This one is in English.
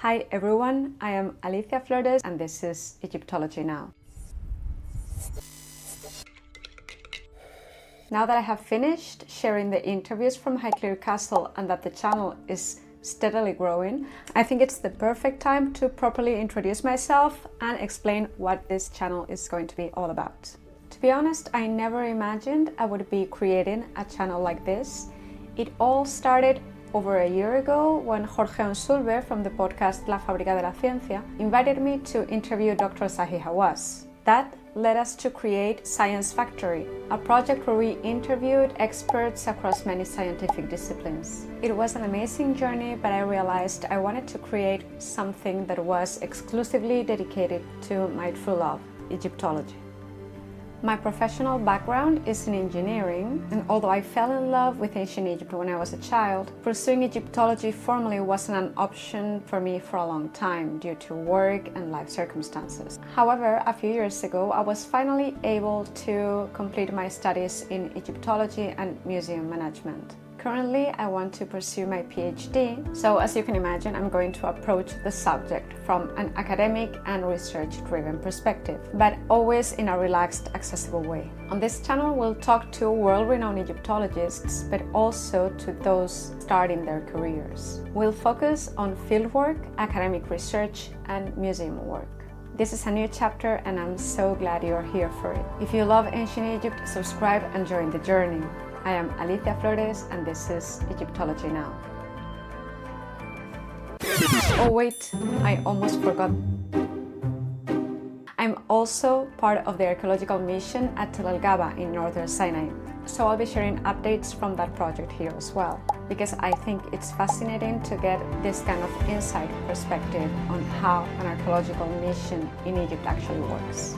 Hi everyone, I am Alicia Flores and this is Egyptology Now. Now that I have finished sharing the interviews from Highclere Castle and that the channel is steadily growing, I think it's the perfect time to properly introduce myself and explain what this channel is going to be all about. To be honest, I never imagined I would be creating a channel like this. It all started over a year ago when Jorge Onsulve from the podcast La Fábrica de la Ciencia invited me to interview Dr. Zahi Hawass. That led us to create Science Factory, a project where we interviewed experts across many scientific disciplines. It was an amazing journey, but I realized I wanted to create something that was exclusively dedicated to my true love, Egyptology. My professional background is in engineering, and although I fell in love with ancient Egypt when I was a child, pursuing Egyptology formally wasn't an option for me for a long time due to work and life circumstances. However, a few years ago, I was finally able to complete my studies in Egyptology and museum management. Currently, I want to pursue my PhD, so as you can imagine, I'm going to approach the subject from an academic and research-driven perspective, but always in a relaxed, accessible way. On this channel, we'll talk to world-renowned Egyptologists, but also to those starting their careers. We'll focus on fieldwork, academic research, and museum work. This is a new chapter, and I'm so glad you're here for it. If you love ancient Egypt, subscribe and join the journey. I am Alicia Flores and this is Egyptology Now. Oh wait, I almost forgot. I'm also part of the archaeological mission at el-Ghaba in northern Sinai, so I'll be sharing updates from that project here as well, because I think it's fascinating to get this kind of inside perspective on how an archaeological mission in Egypt actually works.